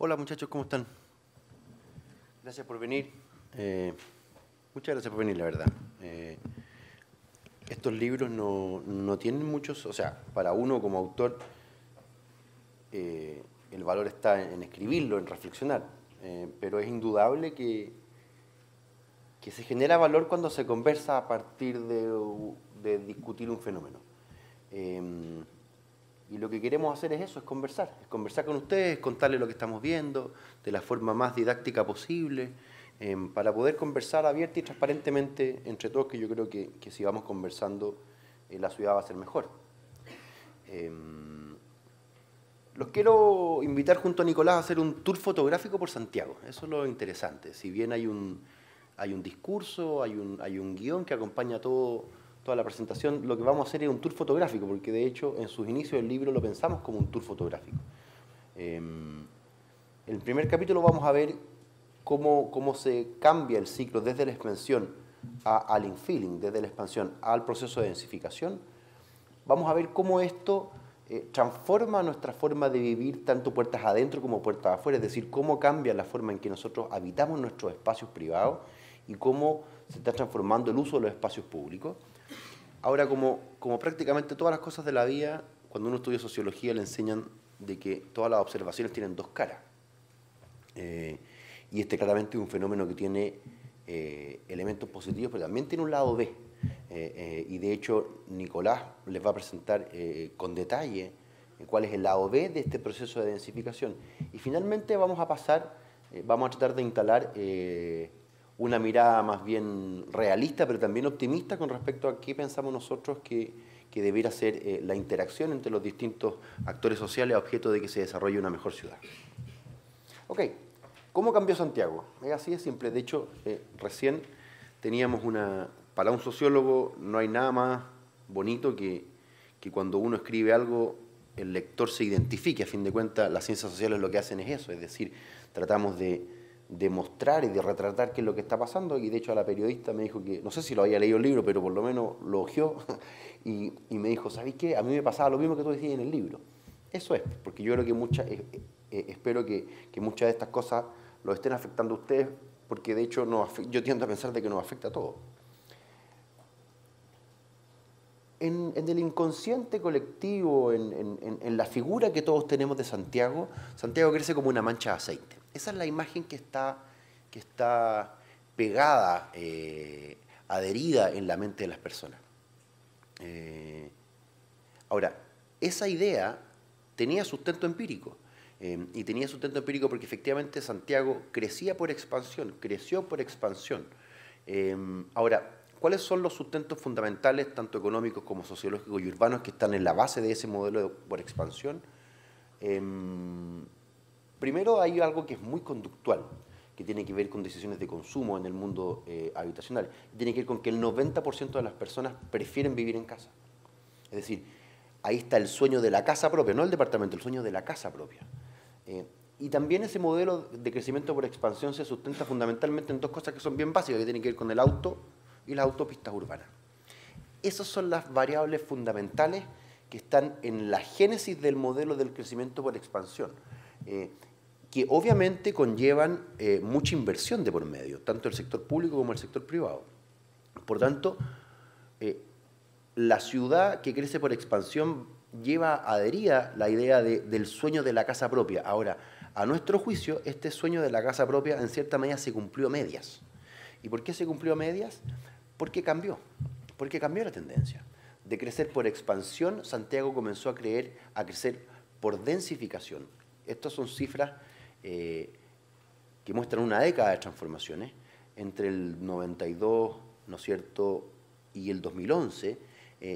Hola muchachos, ¿cómo están? Gracias por venir. Muchas gracias por venir, la verdad. Estos libros no tienen muchos, o sea, para uno como autor, el valor está en escribirlo, en reflexionar, pero es indudable que se genera valor cuando se conversa a partir de discutir un fenómeno. Y lo que queremos hacer es eso, es conversar con ustedes, contarles lo que estamos viendo de la forma más didáctica posible, para poder conversar abierta y transparentemente entre todos, que yo creo que si vamos conversando, la ciudad va a ser mejor. Los quiero invitar junto a Nicolás a hacer un tour fotográfico por Santiago, eso es lo interesante. Si bien hay un discurso, hay un guión que acompaña toda la presentación, lo que vamos a hacer es un tour fotográfico, porque de hecho en sus inicios del libro lo pensamos como un tour fotográfico. En el primer capítulo vamos a ver cómo se cambia el ciclo desde la expansión al infilling, desde la expansión al proceso de densificación. Vamos a ver cómo esto transforma nuestra forma de vivir tanto puertas adentro como puertas afuera, es decir, cómo cambia la forma en que nosotros habitamos nuestros espacios privados y cómo se está transformando el uso de los espacios públicos. Ahora, como prácticamente todas las cosas de la vida, cuando uno estudia sociología le enseñan de que todas las observaciones tienen dos caras. Y este claramente es un fenómeno que tiene elementos positivos, pero también tiene un lado B. Y de hecho, Nicolás les va a presentar con detalle cuál es el lado B de este proceso de densificación. Y finalmente vamos a tratar de instalar una mirada más bien realista, pero también optimista con respecto a qué pensamos nosotros que debiera ser la interacción entre los distintos actores sociales a objeto de que se desarrolle una mejor ciudad. Ok, ¿cómo cambió Santiago? Es así de simple. De hecho, recién teníamos para un sociólogo no hay nada más bonito que cuando uno escribe algo, el lector se identifique. A fin de cuentas, las ciencias sociales lo que hacen es eso, es decir, tratamos de mostrar y de retratar qué es lo que está pasando, y de hecho a la periodista me dijo que, no sé si lo había leído el libro, pero por lo menos lo hojeó, y me dijo, ¿sabéis qué? A mí me pasaba lo mismo que tú decías en el libro. Eso es, porque yo creo que espero que muchas de estas cosas los estén afectando a ustedes, porque de hecho yo tiendo a pensar de que nos afecta a todos. En el inconsciente colectivo, en la figura que todos tenemos de Santiago, Santiago crece como una mancha de aceite. Esa es la imagen que está pegada, adherida en la mente de las personas. Ahora, esa idea tenía sustento empírico. Y tenía sustento empírico porque efectivamente Santiago creció por expansión. Ahora, ¿cuáles son los sustentos fundamentales, tanto económicos como sociológicos y urbanos, que están en la base de ese modelo por expansión? Primero hay algo que es muy conductual, que tiene que ver con decisiones de consumo en el mundo habitacional. Tiene que ver con que el 90% de las personas prefieren vivir en casa. Es decir, ahí está el sueño de la casa propia, no el departamento, el sueño de la casa propia. Y también ese modelo de crecimiento por expansión se sustenta fundamentalmente en dos cosas que son bien básicas, que tienen que ver con el auto y las autopistas urbanas. Esas son las variables fundamentales que están en la génesis del modelo del crecimiento por expansión, que obviamente conllevan mucha inversión de por medio, tanto el sector público como el sector privado. Por tanto, la ciudad que crece por expansión lleva adherida la idea del sueño de la casa propia. Ahora, a nuestro juicio, este sueño de la casa propia en cierta medida se cumplió a medias. ¿Y por qué se cumplió a medias? Porque cambió la tendencia. De crecer por expansión, Santiago comenzó a crecer por densificación. Estas son cifras que muestran una década de transformaciones entre el 92, ¿no es cierto?, y el 2011,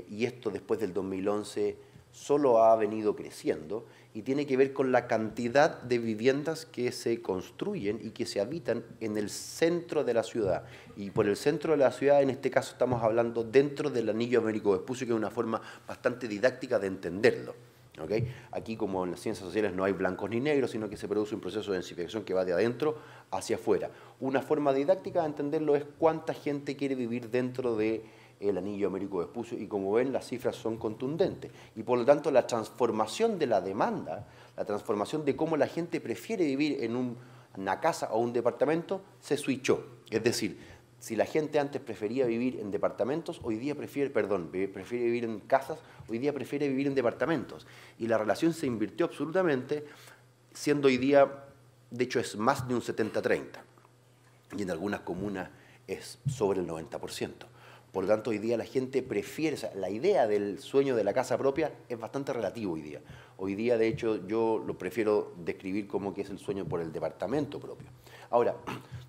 y esto después del 2011 solo ha venido creciendo, y tiene que ver con la cantidad de viviendas que se construyen y que se habitan en el centro de la ciudad. Y por el centro de la ciudad, en este caso estamos hablando dentro del anillo Américo Vespucio, que es una forma bastante didáctica de entenderlo. ¿Okay? Aquí, como en las ciencias sociales, no hay blancos ni negros, sino que se produce un proceso de densificación que va de adentro hacia afuera. Una forma didáctica de entenderlo es cuánta gente quiere vivir dentro de el Anillo Américo Vespucio, y como ven las cifras son contundentes. Y por lo tanto la transformación de la demanda, la transformación de cómo la gente prefiere vivir en una casa o un departamento, se switchó. Es decir, si la gente antes prefería vivir en departamentos, hoy día prefiere vivir en casas, hoy día prefiere vivir en departamentos. Y la relación se invirtió absolutamente, siendo hoy día, de hecho es más de un 70-30. Y en algunas comunas es sobre el 90%. Por lo tanto, hoy día la gente prefiere, o sea, la idea del sueño de la casa propia es bastante relativo hoy día. Hoy día, de hecho, yo lo prefiero describir como que es el sueño por el departamento propio. Ahora,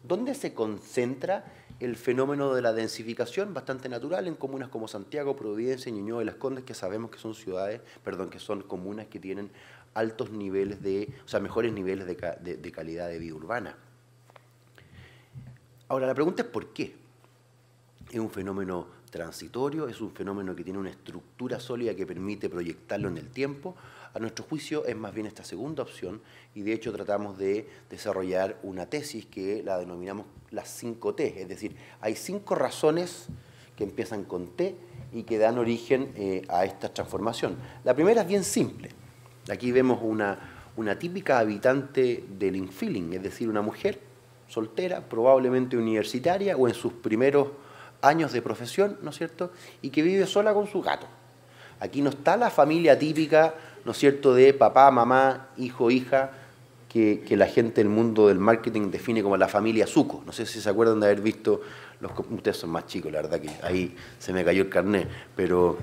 ¿dónde se concentra el fenómeno de la densificación? Bastante natural en comunas como Santiago, Providencia, Ñuñoa y Las Condes, que sabemos que son que son comunas que tienen altos niveles mejores niveles de calidad de vida urbana. Ahora, la pregunta es ¿por qué? ¿Es un fenómeno transitorio? ¿Es un fenómeno que tiene una estructura sólida que permite proyectarlo en el tiempo? A nuestro juicio es más bien esta segunda opción, y de hecho tratamos de desarrollar una tesis que la denominamos las 5 T, es decir, hay 5 razones que empiezan con T y que dan origen a esta transformación. La primera es bien simple. Aquí vemos una típica habitante del infilling, es decir, una mujer soltera, probablemente universitaria o en sus primeros años de profesión, ¿no es cierto?, y que vive sola con su gato. Aquí no está la familia típica, ¿no es cierto?, de papá, mamá, hijo, hija, que la gente del mundo del marketing define como la familia Zuco. No sé si se acuerdan de haber visto, ustedes son más chicos, la verdad que ahí se me cayó el carnet, pero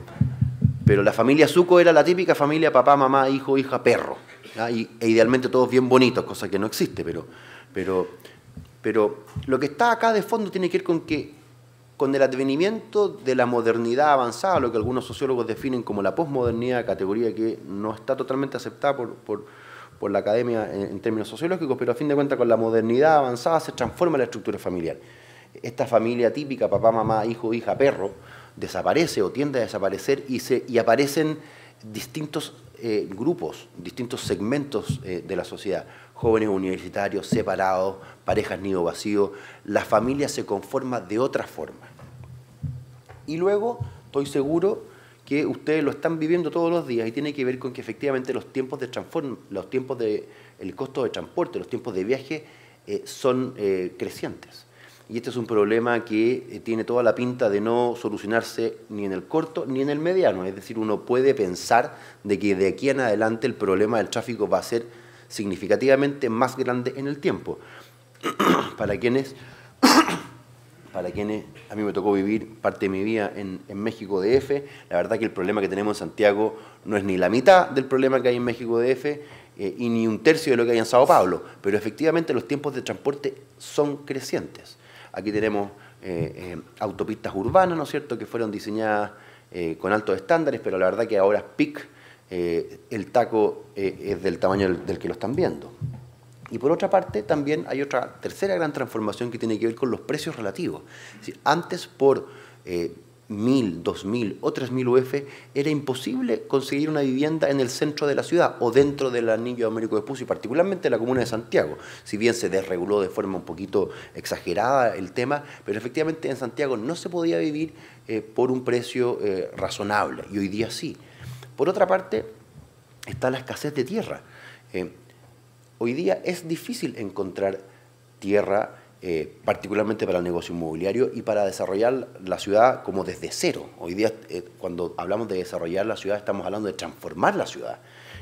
la familia Zuco era la típica familia papá, mamá, hijo, hija, perro, ¿ya? E idealmente todos bien bonitos, cosa que no existe, pero lo que está acá de fondo tiene que ver con el advenimiento de la modernidad avanzada, lo que algunos sociólogos definen como la posmodernidad, categoría que no está totalmente aceptada por la academia en términos sociológicos, pero a fin de cuentas con la modernidad avanzada se transforma la estructura familiar. Esta familia típica, papá, mamá, hijo, hija, perro, desaparece o tiende a desaparecer y aparecen distintos grupos, distintos segmentos de la sociedad. Jóvenes universitarios, separados, parejas nido vacío, la familia se conforma de otra forma. Y luego, estoy seguro que ustedes lo están viviendo todos los días y tiene que ver con que efectivamente el costo de transporte, los tiempos de viaje son crecientes. Y este es un problema que tiene toda la pinta de no solucionarse ni en el corto ni en el mediano. Es decir, uno puede pensar de que de aquí en adelante el problema del tráfico va a ser significativamente más grande en el tiempo. Para quienes a mí me tocó vivir parte de mi vida en México DF, la verdad que el problema que tenemos en Santiago no es ni la mitad del problema que hay en México DF y ni un tercio de lo que hay en Sao Paulo, pero efectivamente los tiempos de transporte son crecientes. Aquí tenemos autopistas urbanas, ¿no es cierto?, que fueron diseñadas con altos estándares, pero la verdad que ahora es peak, el taco es del tamaño del que lo están viendo. Y por otra parte, también hay otra tercera gran transformación que tiene que ver con los precios relativos. Es decir, antes por 1.000, 2.000 o 3.000 UF era imposible conseguir una vivienda en el centro de la ciudad o dentro del Anillo Américo Vespucio, y particularmente en la comuna de Santiago. Si bien se desreguló de forma un poquito exagerada el tema, pero efectivamente en Santiago no se podía vivir por un precio razonable, y hoy día sí. Por otra parte, está la escasez de tierra. Hoy día es difícil encontrar tierra, particularmente para el negocio inmobiliario y para desarrollar la ciudad como desde cero. Hoy día, cuando hablamos de desarrollar la ciudad, estamos hablando de transformar la ciudad.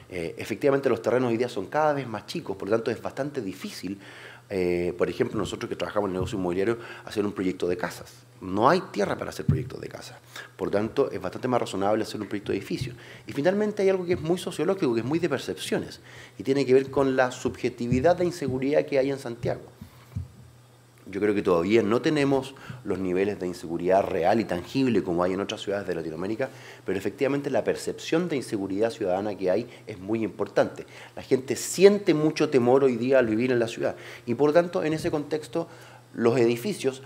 Efectivamente, los terrenos hoy día son cada vez más chicos, por lo tanto es bastante difícil, por ejemplo, nosotros que trabajamos en el negocio inmobiliario, hacer un proyecto de casas. No hay tierra para hacer proyectos de casas. Por lo tanto, es bastante más razonable hacer un proyecto de edificio. Y finalmente hay algo que es muy sociológico, que es muy de percepciones, y tiene que ver con la subjetividad de inseguridad que hay en Santiago. Yo creo que todavía no tenemos los niveles de inseguridad real y tangible como hay en otras ciudades de Latinoamérica, pero efectivamente la percepción de inseguridad ciudadana que hay es muy importante. La gente siente mucho temor hoy día al vivir en la ciudad y por lo tanto en ese contexto los edificios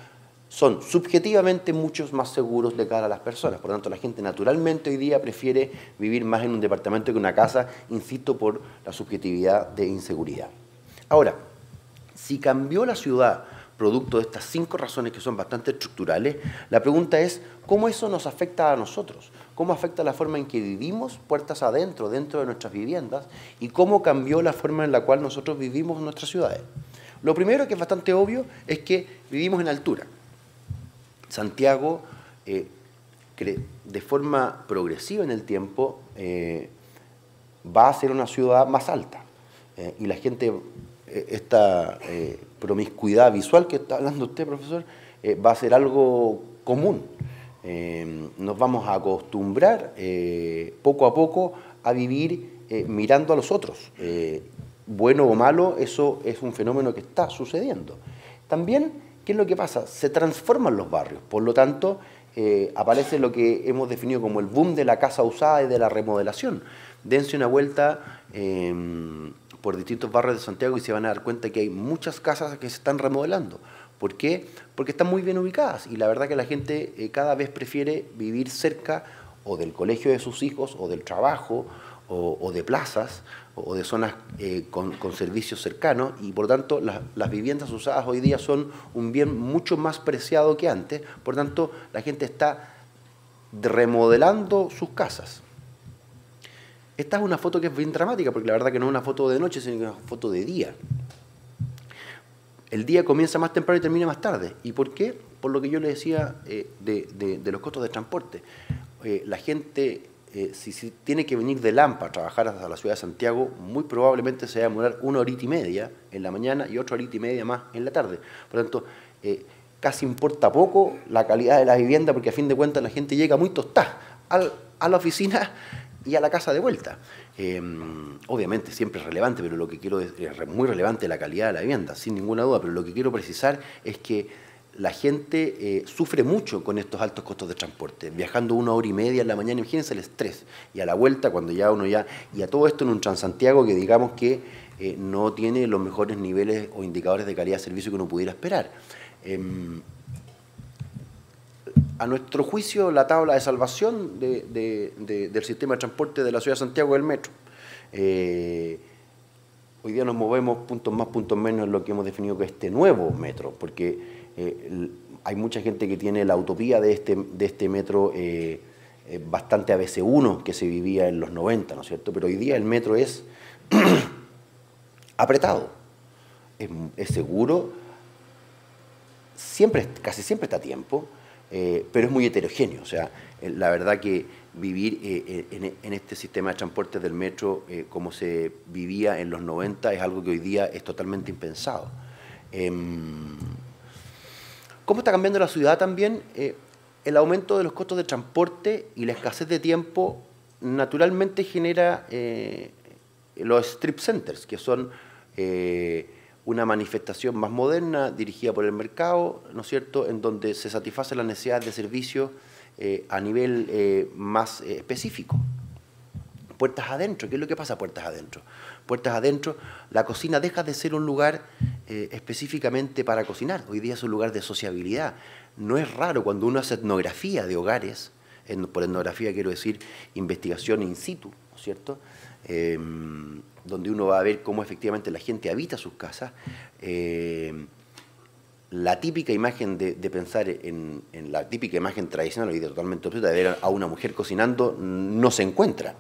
son subjetivamente muchos más seguros de cara a las personas. Por lo tanto la gente naturalmente hoy día prefiere vivir más en un departamento que en una casa, insisto, por la subjetividad de inseguridad. Ahora, si cambió la ciudad producto de estas 5 razones que son bastante estructurales, la pregunta es cómo eso nos afecta a nosotros, cómo afecta la forma en que vivimos puertas adentro, dentro de nuestras viviendas, y cómo cambió la forma en la cual nosotros vivimos en nuestras ciudades. Lo primero, que es bastante obvio, es que vivimos en altura. Santiago, de forma progresiva en el tiempo, va a ser una ciudad más alta. Y la gente, esta promiscuidad visual que está hablando usted, profesor, va a ser algo común. Nos vamos a acostumbrar poco a poco a vivir mirando a los otros. Bueno o malo, eso es un fenómeno que está sucediendo. También, ¿qué es lo que pasa? Se transforman los barrios, por lo tanto, aparece lo que hemos definido como el boom de la casa usada y de la remodelación. Dense una vuelta por distintos barrios de Santiago y se van a dar cuenta que hay muchas casas que se están remodelando. ¿Por qué? Porque están muy bien ubicadas y la verdad que la gente cada vez prefiere vivir cerca o del colegio de sus hijos o del trabajo o de plazas o de zonas con servicios cercanos, y por lo tanto las viviendas usadas hoy día son un bien mucho más preciado que antes. Por lo tanto, la gente está remodelando sus casas. Esta es una foto que es bien dramática, porque la verdad que no es una foto de noche, sino que es una foto de día. El día comienza más temprano y termina más tarde. ¿Y por qué? Por lo que yo le decía de los costos de transporte. La gente, si tiene que venir de Lampa a trabajar hasta la ciudad de Santiago, muy probablemente se va a demorar 1 horita y media en la mañana y 8 horita y media más en la tarde. Por lo tanto, casi importa poco la calidad de la vivienda, porque a fin de cuentas la gente llega muy tostada a la oficina y a la casa de vuelta. Obviamente siempre es relevante, pero lo que quiero es muy relevante la calidad de la vivienda, sin ninguna duda, pero lo que quiero precisar es que la gente sufre mucho con estos altos costos de transporte. Viajando 1 hora y media en la mañana, imagínense el estrés. Y a la vuelta, cuando ya uno ya... Y a todo esto en un Transantiago que digamos que no tiene los mejores niveles o indicadores de calidad de servicio que uno pudiera esperar. A nuestro juicio, la tabla de salvación del sistema de transporte de la ciudad de Santiago es el metro. Hoy día nos movemos puntos más, puntos menos en lo que hemos definido que este nuevo metro, porque hay mucha gente que tiene la utopía de este metro bastante ABC1 que se vivía en los 90, ¿no es cierto? Pero hoy día el metro es apretado, es seguro, casi siempre está a tiempo, pero es muy heterogéneo. O sea, la verdad que vivir en este sistema de transporte del metro como se vivía en los 90 es algo que hoy día es totalmente impensado. ¿Cómo está cambiando la ciudad también? El aumento de los costos de transporte y la escasez de tiempo naturalmente genera los strip centers, que son una manifestación más moderna dirigida por el mercado, ¿no es cierto?, en donde se satisface las necesidades de servicio a nivel más específico. Puertas adentro, ¿qué es lo que pasa a puertas adentro? Puertas adentro, la cocina deja de ser un lugar específicamente para cocinar, hoy día es un lugar de sociabilidad. No es raro cuando uno hace etnografía de hogares, por etnografía quiero decir investigación in situ, ¿no es cierto?, donde uno va a ver cómo efectivamente la gente habita sus casas. La típica imagen de pensar en la típica imagen tradicional, hoy día totalmente obsoleta, de ver a una mujer cocinando, no se encuentra.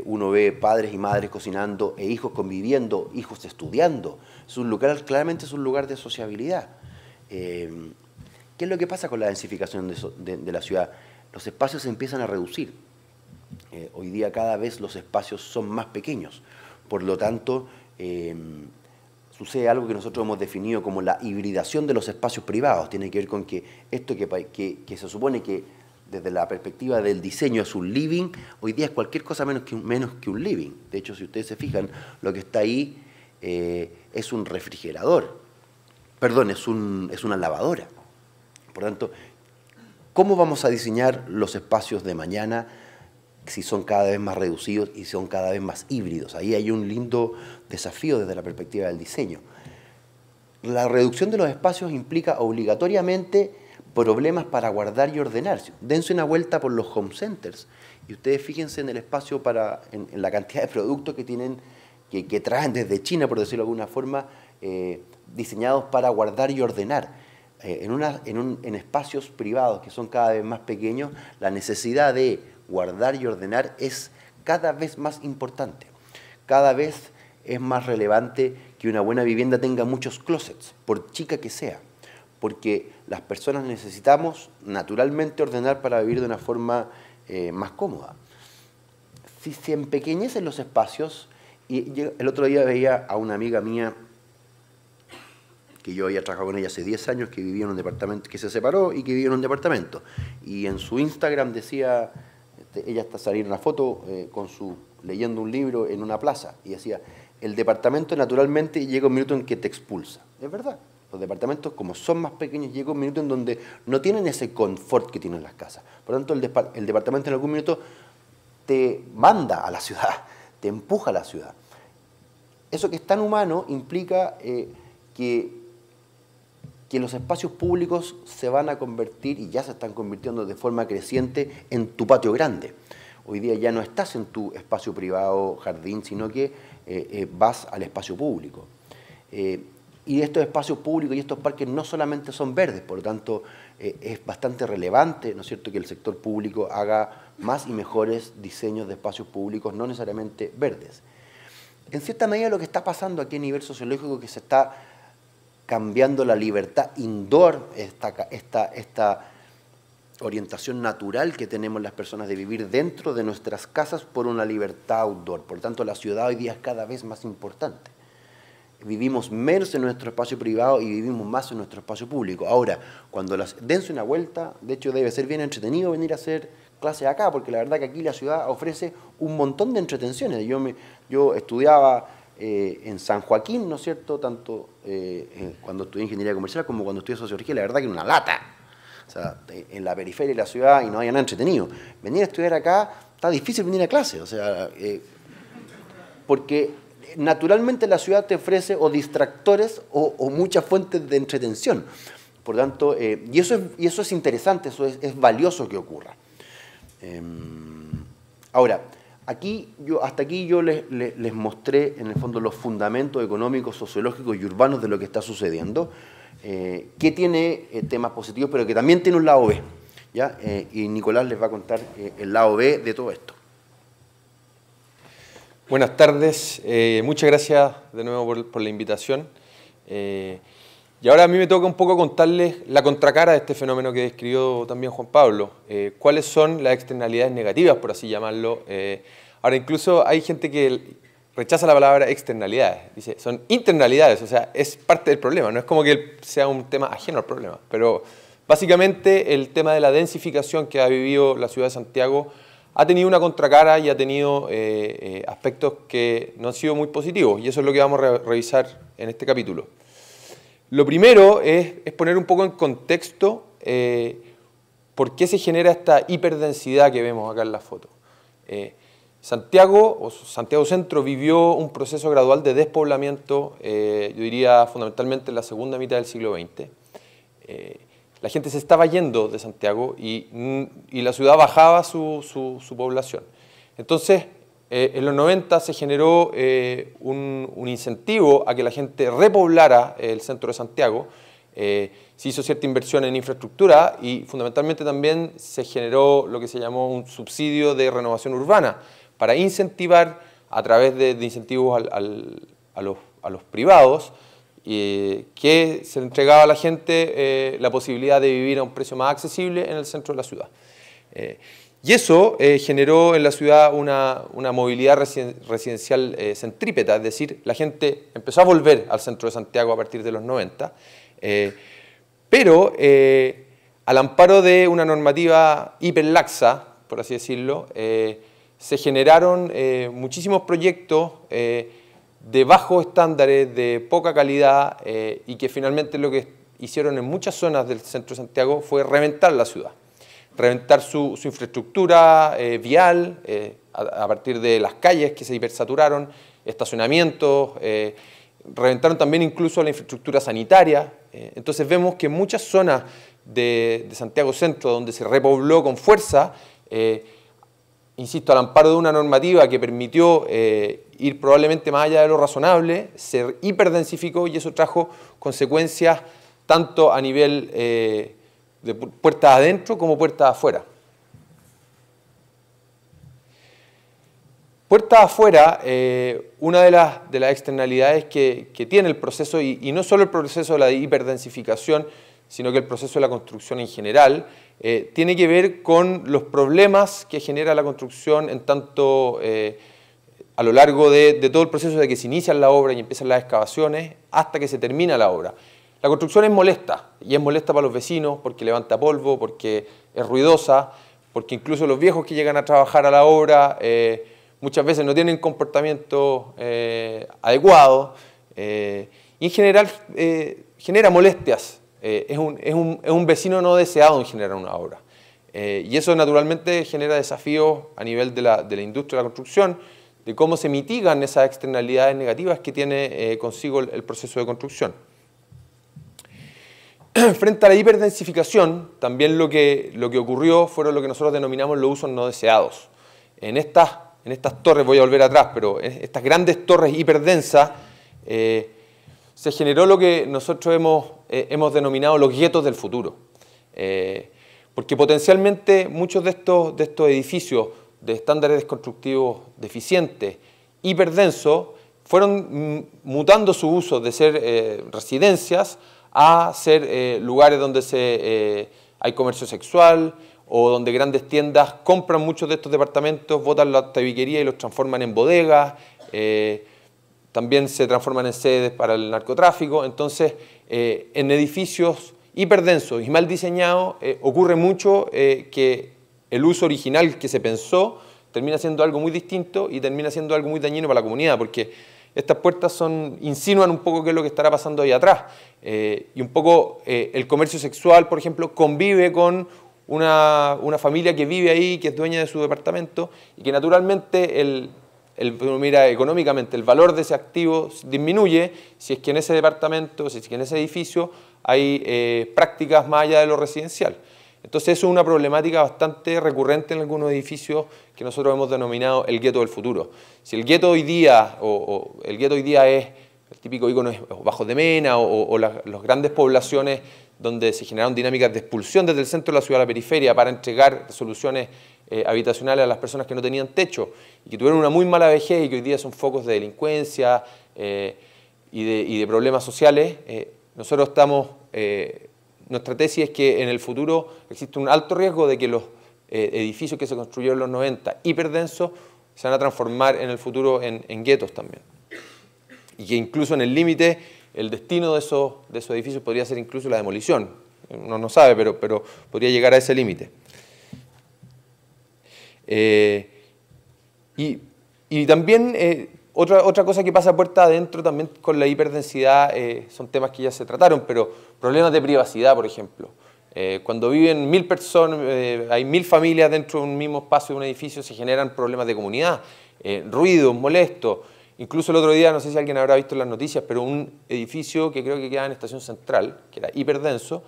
Uno ve padres y madres cocinando e hijos conviviendo, hijos estudiando. Es un lugar, claramente es un lugar de sociabilidad. ¿Qué es lo que pasa con la densificación de la ciudad? Los espacios se empiezan a reducir. Hoy día cada vez los espacios son más pequeños. Por lo tanto, sucede algo que nosotros hemos definido como la hibridación de los espacios privados. Tiene que ver con que esto que se supone que desde la perspectiva del diseño es un living, hoy día es cualquier cosa menos que un living. De hecho, si ustedes se fijan, lo que está ahí es un refrigerador, perdón, es una lavadora. Por lo tanto, ¿cómo vamos a diseñar los espacios de mañana si son cada vez más reducidos y son cada vez más híbridos? Ahí hay un lindo desafío desde la perspectiva del diseño. La reducción de los espacios implica obligatoriamente problemas para guardar y ordenar. Dense una vuelta por los home centers y ustedes fíjense en el espacio en la cantidad de productos que tienen, que traen desde China, por decirlo de alguna forma, diseñados para guardar y ordenar. En espacios privados que son cada vez más pequeños, la necesidad de guardar y ordenar es cada vez más importante. Cada vez es más relevante que una buena vivienda tenga muchos closets, por chica que sea, porque las personas necesitamos naturalmente ordenar para vivir de una forma más cómoda. Si se empequeñecen los espacios, y el otro día veía a una amiga mía, que yo había trabajado con ella hace 10 años, que vivía en un departamento, que se separó y que vivía en un departamento. Y en su Instagram decía, ella está saliendo una foto leyendo un libro en una plaza, y decía, el departamento naturalmente llega un minuto en que te expulsa. Es verdad, los departamentos como son más pequeños llega un minuto en donde no tienen ese confort que tienen las casas. Por lo tanto, el departamento en algún minuto te manda a la ciudad, te empuja a la ciudad. Eso que es tan humano implica que los espacios públicos se van a convertir, y ya se están convirtiendo de forma creciente, en tu patio grande. Hoy día ya no estás en tu espacio privado, jardín, sino que vas al espacio público. Y estos espacios públicos y estos parques no solamente son verdes, por lo tanto es bastante relevante, ¿no es cierto?, que el sector público haga más y mejores diseños de espacios públicos, no necesariamente verdes. En cierta medida lo que está pasando aquí a nivel sociológico es que se está cambiando la libertad indoor, esta orientación natural que tenemos las personas de vivir dentro de nuestras casas por una libertad outdoor. Por lo tanto, la ciudad hoy día es cada vez más importante. Vivimos menos en nuestro espacio privado y vivimos más en nuestro espacio público. Ahora, cuando dense una vuelta, de hecho debe ser bien entretenido venir a hacer clases acá, porque la verdad que aquí la ciudad ofrece un montón de entretenciones. Yo estudiaba en San Joaquín, ¿no es cierto?, tanto cuando estudié ingeniería comercial como cuando estudié sociología, la verdad que era una lata. O sea, en la periferia de la ciudad y no había nada entretenido. Venir a estudiar acá, está difícil venir a clase, o sea, porque naturalmente la ciudad te ofrece o distractores o muchas fuentes de entretención. Por tanto, y eso es interesante, eso es valioso que ocurra. Ahora, hasta aquí yo les mostré en el fondo los fundamentos económicos, sociológicos y urbanos de lo que está sucediendo, que tiene temas positivos, pero que también tiene un lado B, ¿ya? Y Nicolás les va a contar el lado B de todo esto. Buenas tardes, muchas gracias de nuevo por la invitación. Y ahora a mí me toca un poco contarles la contracara de este fenómeno que describió también Juan Pablo. ¿Cuáles son las externalidades negativas, por así llamarlo? Ahora incluso hay gente que rechaza la palabra externalidades, dice, son internalidades, o sea, es parte del problema, no es como que sea un tema ajeno al problema, pero básicamente el tema de la densificación que ha vivido la ciudad de Santiago ha tenido una contracara y ha tenido aspectos que no han sido muy positivos, y eso es lo que vamos a revisar en este capítulo. Lo primero es poner un poco en contexto por qué se genera esta hiperdensidad que vemos acá en la foto. Santiago, o Santiago Centro, vivió un proceso gradual de despoblamiento, yo diría fundamentalmente en la segunda mitad del siglo XX. La gente se estaba yendo de Santiago y la ciudad bajaba su población. Entonces, en los 90 se generó un incentivo a que la gente repoblara el centro de Santiago. Se hizo cierta inversión en infraestructura y fundamentalmente también se generó lo que se llamó un subsidio de renovación urbana para incentivar a través de incentivos a los privados que se le entregaba a la gente la posibilidad de vivir a un precio más accesible en el centro de la ciudad. Y eso generó en la ciudad una movilidad residencial centrípeta, es decir, la gente empezó a volver al centro de Santiago a partir de los 90, pero al amparo de una normativa hiperlaxa, por así decirlo, se generaron muchísimos proyectos de bajos estándares, de poca calidad, y que finalmente lo que hicieron en muchas zonas del centro de Santiago fue reventar la ciudad. Reventar su infraestructura vial a partir de las calles que se hipersaturaron, estacionamientos, reventaron también incluso la infraestructura sanitaria. Entonces vemos que muchas zonas de Santiago Centro, donde se repobló con fuerza, insisto, al amparo de una normativa que permitió ir probablemente más allá de lo razonable, se hiperdensificó y eso trajo consecuencias tanto a nivel de puertas adentro como puertas afuera. Puertas afuera, una de las externalidades que tiene el proceso, y no solo el proceso de la hiperdensificación, sino que el proceso de la construcción en general, tiene que ver con los problemas que genera la construcción en tanto a lo largo de todo el proceso de que se inicia la obra y empiezan las excavaciones hasta que se termina la obra. La construcción es molesta, y es molesta para los vecinos porque levanta polvo, porque es ruidosa, porque incluso los viejos que llegan a trabajar a la obra muchas veces no tienen comportamiento adecuado y en general genera molestias. Es un vecino no deseado en generar una obra. Y eso naturalmente genera desafíos a nivel de la industria de la construcción, de cómo se mitigan esas externalidades negativas que tiene consigo el proceso de construcción. Frente a la hiperdensificación, también lo que ocurrió fueron lo que nosotros denominamos los usos no deseados. En estas torres, voy a volver atrás, pero en estas grandes torres hiperdensas se generó lo que nosotros hemos denominado los guetos del futuro. Porque potencialmente muchos de estos edificios de estándares constructivos deficientes, hiperdensos, fueron mutando su uso de ser residencias a ser lugares donde hay comercio sexual o donde grandes tiendas compran muchos de estos departamentos, botan la tabiquería y los transforman en bodegas, también se transforman en sedes para el narcotráfico. Entonces, en edificios hiperdensos y mal diseñados ocurre mucho que el uso original que se pensó termina siendo algo muy distinto y termina siendo algo muy dañino para la comunidad, porque estas puertas insinúan un poco qué es lo que estará pasando ahí atrás. Y un poco el comercio sexual, por ejemplo, convive con una familia que vive ahí, que es dueña de su departamento y que naturalmente económicamente el valor de ese activo disminuye si es que en ese departamento, si es que en ese edificio hay prácticas más allá de lo residencial. Entonces eso es una problemática bastante recurrente en algunos edificios que nosotros hemos denominado el gueto del futuro. Si el gueto hoy día, el gueto hoy día es el típico ícono Bajos de Mena o las grandes poblaciones donde se generaron dinámicas de expulsión desde el centro de la ciudad a la periferia para entregar soluciones habitacionales a las personas que no tenían techo y que tuvieron una muy mala vejez y que hoy día son focos de delincuencia y de problemas sociales, nosotros estamos... Nuestra tesis es que en el futuro existe un alto riesgo de que los edificios que se construyeron en los 90, hiperdensos, se van a transformar en el futuro en guetos también. Y que incluso en el límite, el destino de esos edificios podría ser incluso la demolición. Uno no sabe, pero podría llegar a ese límite. Y también... Otra cosa que pasa puerta adentro también con la hiperdensidad son temas que ya se trataron, pero problemas de privacidad, por ejemplo. Cuando viven 1000 personas, hay 1000 familias dentro de un mismo espacio de un edificio, se generan problemas de comunidad, ruidos, molestos. Incluso el otro día, no sé si alguien habrá visto en las noticias, pero un edificio que creo que quedaba en Estación Central, que era hiperdenso,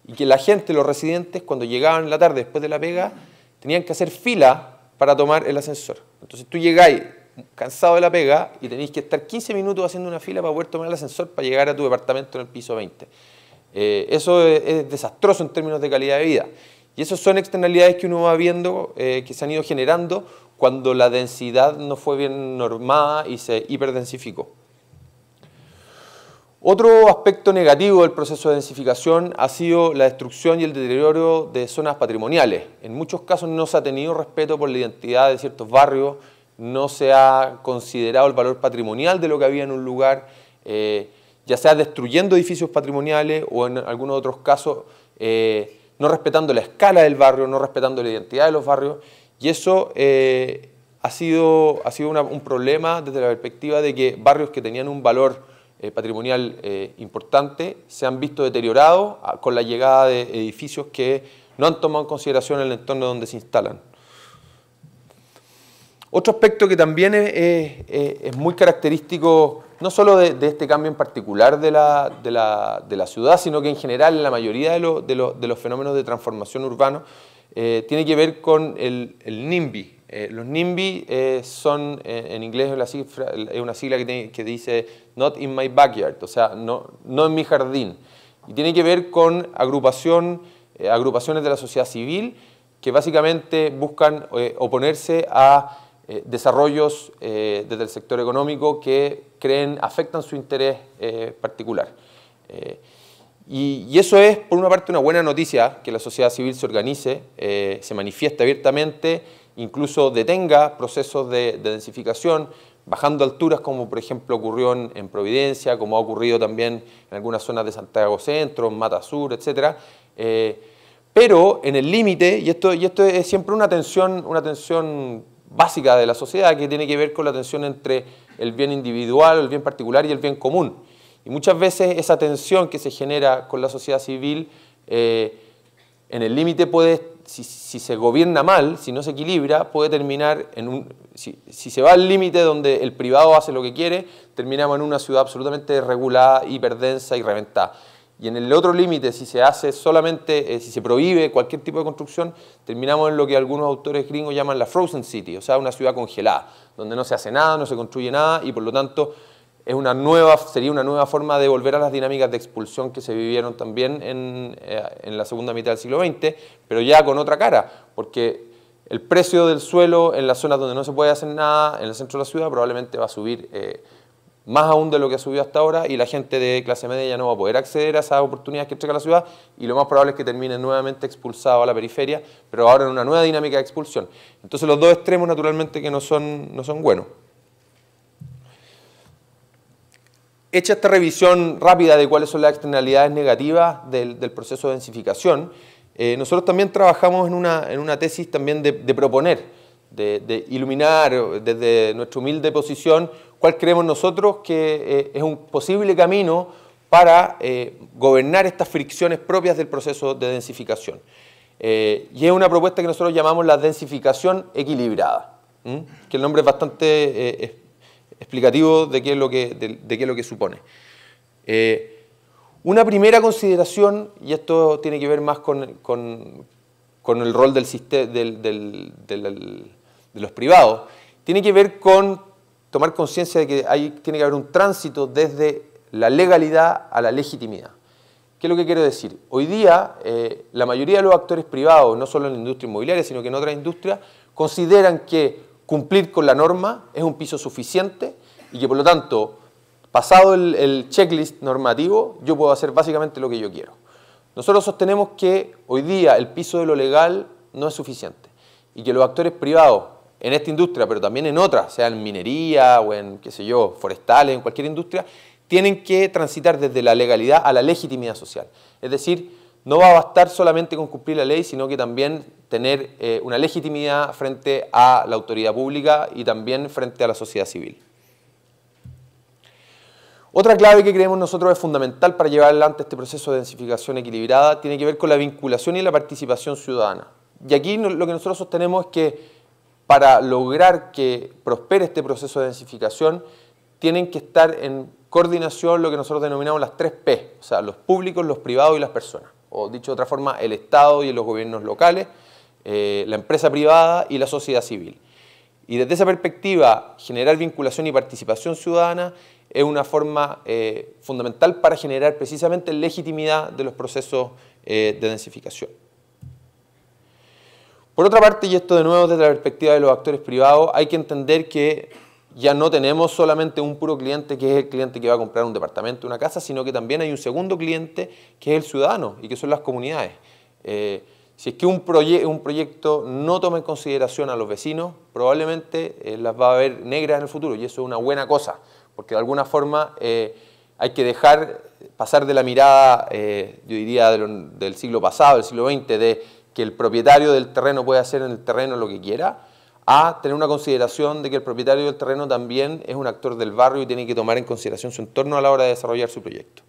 y que la gente, los residentes, cuando llegaban en la tarde después de la pega, tenían que hacer fila para tomar el ascensor. Entonces tú llegáis cansado de la pega y tenéis que estar 15 minutos haciendo una fila para poder tomar el ascensor para llegar a tu departamento en el piso 20. Eso es desastroso en términos de calidad de vida. Y esas son externalidades que uno va viendo que se han ido generando cuando la densidad no fue bien normada y se hiperdensificó. Otro aspecto negativo del proceso de densificación ha sido la destrucción y el deterioro de zonas patrimoniales. En muchos casos no se ha tenido respeto por la identidad de ciertos barrios, no se ha considerado el valor patrimonial de lo que había en un lugar, ya sea destruyendo edificios patrimoniales o en algunos otros casos no respetando la escala del barrio, no respetando la identidad de los barrios, y eso ha sido un problema desde la perspectiva de que barrios que tenían un valor patrimonial importante se han visto deteriorados con la llegada de edificios que no han tomado en consideración el entorno donde se instalan. Otro aspecto que también es muy característico, no solo de este cambio en particular de la ciudad, sino que en general en la mayoría de los fenómenos de transformación urbano, tiene que ver con el NIMBY, Los NIMBY son, en inglés es una sigla que dice Not in my backyard, o sea, no en mi jardín. Y tiene que ver con agrupaciones de la sociedad civil que básicamente buscan oponerse a desarrollos desde el sector económico que afectan su interés particular. Y eso es, por una parte, una buena noticia, que la sociedad civil se organice, se manifieste abiertamente, incluso detenga procesos de densificación, bajando alturas, como por ejemplo ocurrió en Providencia, como ha ocurrido también en algunas zonas de Santiago Centro, en Mata Sur, etc. Pero en el límite, y esto es siempre una tensión básica de la sociedad, que tiene que ver con la tensión entre el bien individual, el bien particular y el bien común. Y muchas veces esa tensión que se genera con la sociedad civil, en el límite puede, si se gobierna mal, si no se equilibra, puede terminar si se va al límite donde el privado hace lo que quiere, terminamos en una ciudad absolutamente desregulada, hiperdensa y reventada. Y en el otro límite, si se hace solamente, si se prohíbe cualquier tipo de construcción, terminamos en lo que algunos autores gringos llaman la Frozen City, o sea, una ciudad congelada, donde no se hace nada, no se construye nada y por lo tanto sería una nueva forma de volver a las dinámicas de expulsión que se vivieron también en la segunda mitad del siglo XX, pero ya con otra cara, porque el precio del suelo en las zonas donde no se puede hacer nada, en el centro de la ciudad, probablemente va a subir más aún de lo que ha subido hasta ahora, y la gente de clase media ya no va a poder acceder a esas oportunidades que entrega la ciudad, y lo más probable es que terminen nuevamente expulsados a la periferia, pero ahora en una nueva dinámica de expulsión. Entonces los dos extremos naturalmente que no son buenos. Hecha esta revisión rápida de cuáles son las externalidades negativas del proceso de densificación, nosotros también trabajamos en una tesis también de proponer, de iluminar desde nuestra humilde posición cuál creemos nosotros que es un posible camino para gobernar estas fricciones propias del proceso de densificación. Y es una propuesta que nosotros llamamos la densificación equilibrada, que el nombre es bastante explicativo de qué es lo que supone. Una primera consideración, y esto tiene que ver más con el rol de los privados, tiene que ver con tomar conciencia de que tiene que haber un tránsito desde la legalidad a la legitimidad. ¿Qué es lo que quiero decir? Hoy día, la mayoría de los actores privados, no solo en la industria inmobiliaria, sino que en otras industrias, consideran que cumplir con la norma es un piso suficiente y que por lo tanto, pasado el checklist normativo, yo puedo hacer básicamente lo que yo quiero. Nosotros sostenemos que hoy día el piso de lo legal no es suficiente y que los actores privados en esta industria, pero también en otras, sea en minería o en, qué sé yo, forestales, en cualquier industria, tienen que transitar desde la legalidad a la legitimidad social. Es decir, no va a bastar solamente con cumplir la ley, sino que también tener una legitimidad frente a la autoridad pública y también frente a la sociedad civil. Otra clave que creemos nosotros es fundamental para llevar adelante este proceso de densificación equilibrada tiene que ver con la vinculación y la participación ciudadana. Y aquí lo que nosotros sostenemos es que para lograr que prospere este proceso de densificación tienen que estar en coordinación lo que nosotros denominamos las 3 P, o sea, los públicos, los privados y las personas. O dicho de otra forma, el Estado y los gobiernos locales, la empresa privada y la sociedad civil. Y desde esa perspectiva, generar vinculación y participación ciudadana es una forma fundamental para generar precisamente legitimidad de los procesos de densificación. Por otra parte, y esto de nuevo desde la perspectiva de los actores privados, hay que entender que ya no tenemos solamente un puro cliente que es el cliente que va a comprar un departamento, una casa, sino que también hay un segundo cliente que es el ciudadano y que son las comunidades. Si es que un proyecto no toma en consideración a los vecinos, probablemente las va a ver negras en el futuro y eso es una buena cosa, porque de alguna forma hay que pasar de la mirada, yo diría, del siglo pasado, del siglo XX, de que el propietario del terreno puede hacer en el terreno lo que quiera, a tener una consideración de que el propietario del terreno también es un actor del barrio y tiene que tomar en consideración su entorno a la hora de desarrollar su proyecto.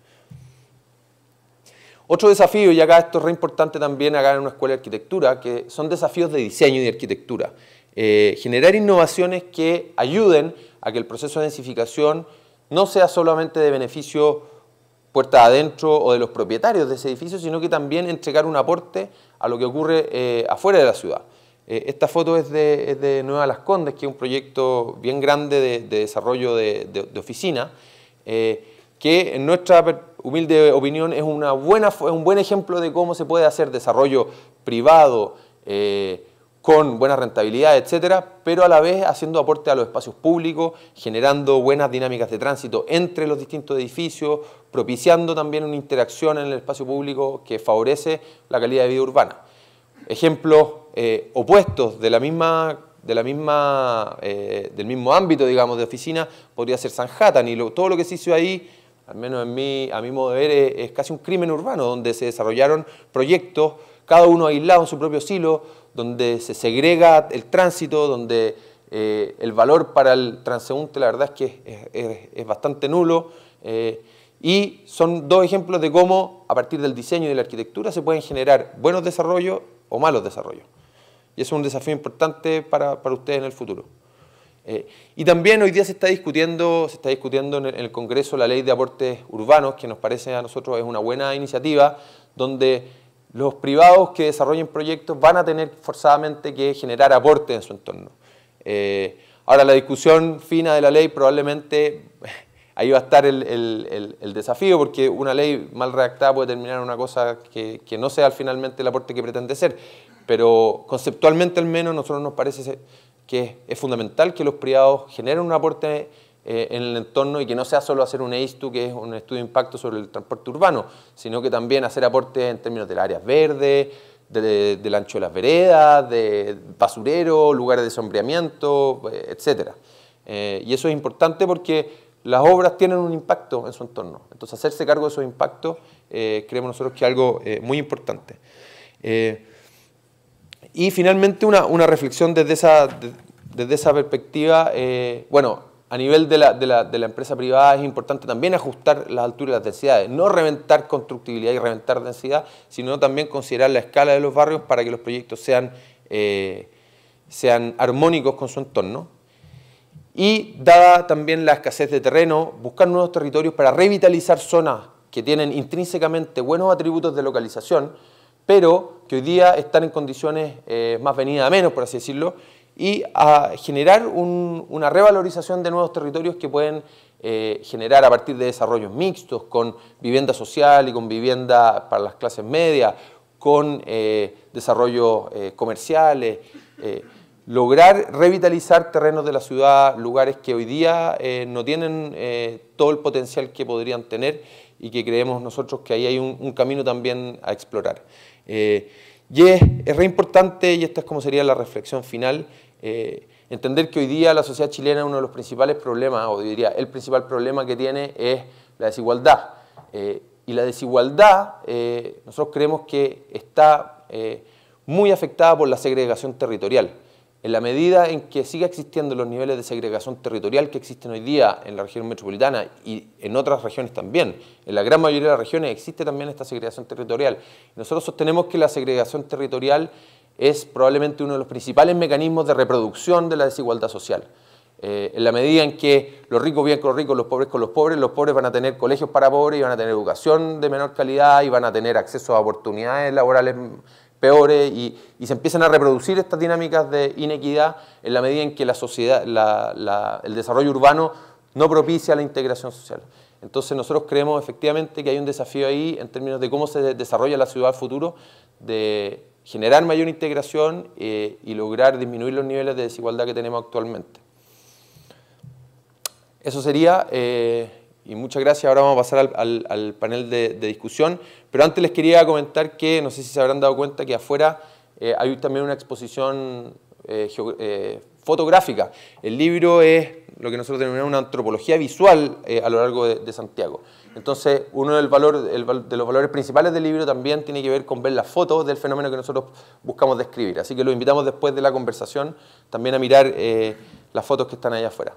Otro desafío, y acá esto es re importante también acá en una escuela de arquitectura, que son desafíos de diseño y de arquitectura. Generar innovaciones que ayuden a que el proceso de densificación no sea solamente de beneficio puerta adentro o de los propietarios de ese edificio, sino que también entregar un aporte a lo que ocurre afuera de la ciudad. Esta foto es de Nueva Las Condes, que es un proyecto bien grande de desarrollo de oficina, que en nuestra humilde opinión es un buen ejemplo de cómo se puede hacer desarrollo privado con buena rentabilidad, etcétera, pero a la vez haciendo aporte a los espacios públicos, generando buenas dinámicas de tránsito entre los distintos edificios, propiciando también una interacción en el espacio público que favorece la calidad de vida urbana. Ejemplos opuestos del mismo ámbito, digamos, de oficina, podría ser Sanhattan, y todo lo que se hizo ahí, al menos a mi modo de ver, es casi un crimen urbano, donde se desarrollaron proyectos, cada uno aislado en su propio silo, donde se segrega el tránsito, donde el valor para el transeúnte, la verdad es que es bastante nulo, y son dos ejemplos de cómo, a partir del diseño y de la arquitectura, se pueden generar buenos desarrollos o malos desarrollos. Y eso es un desafío importante para ustedes en el futuro. Y también hoy día se está discutiendo en el Congreso la ley de aportes urbanos, que nos parece a nosotros es una buena iniciativa, donde los privados que desarrollen proyectos van a tener forzadamente que generar aportes en su entorno. Ahora, la discusión fina de la ley probablemente ahí va a estar el desafío, porque una ley mal redactada puede terminar en una cosa que no sea finalmente el aporte que pretende ser, pero conceptualmente al menos a nosotros nos parece que es fundamental que los privados generen un aporte en el entorno y que no sea solo hacer un EISTU, que es un estudio de impacto sobre el transporte urbano, sino que también hacer aportes en términos de las áreas verdes, del ancho de las veredas, de basureros, lugares de sombreamiento, etc. Y eso es importante porque las obras tienen un impacto en su entorno. Entonces, hacerse cargo de esos impactos creemos nosotros que es algo muy importante. Y finalmente una reflexión desde esa perspectiva. Bueno, a nivel de la empresa privada es importante también ajustar las alturas y las densidades, no reventar constructibilidad y reventar densidad, sino también considerar la escala de los barrios para que los proyectos sean armónicos con su entorno. Y dada también la escasez de terreno, buscar nuevos territorios para revitalizar zonas que tienen intrínsecamente buenos atributos de localización, pero que hoy día están en condiciones más venidas a menos, por así decirlo, y a generar una revalorización de nuevos territorios que pueden generar a partir de desarrollos mixtos, con vivienda social y con vivienda para las clases medias, con desarrollos comerciales, lograr revitalizar terrenos de la ciudad, lugares que hoy día no tienen todo el potencial que podrían tener y que creemos nosotros que ahí hay un camino también a explorar. Y es re importante, y esta es como sería la reflexión final, entender que hoy día la sociedad chilena uno de los principales problemas, o diría el principal problema que tiene es la desigualdad. Y la desigualdad nosotros creemos que está muy afectada por la segregación territorial. En la medida en que siga existiendo los niveles de segregación territorial que existen hoy día en la región metropolitana y en otras regiones también, en la gran mayoría de las regiones existe también esta segregación territorial. Nosotros sostenemos que la segregación territorial es probablemente uno de los principales mecanismos de reproducción de la desigualdad social. En la medida en que los ricos viven con los ricos, los pobres van a tener colegios para pobres y van a tener educación de menor calidad y van a tener acceso a oportunidades laborales peores y se empiezan a reproducir estas dinámicas de inequidad en la medida en que la sociedad, el desarrollo urbano no propicia la integración social. Entonces nosotros creemos efectivamente que hay un desafío ahí en términos de cómo se desarrolla la ciudad al futuro, de generar mayor integración y lograr disminuir los niveles de desigualdad que tenemos actualmente. Eso sería, y muchas gracias. Ahora vamos a pasar al panel de discusión, pero antes les quería comentar que, no sé si se habrán dado cuenta, que afuera hay también una exposición fotográfica. El libro es lo que nosotros denominamos una antropología visual a lo largo de Santiago. Entonces, uno de los valores principales del libro también tiene que ver con ver las fotos del fenómeno que nosotros buscamos describir. Así que los invitamos después de la conversación también a mirar las fotos que están allá afuera.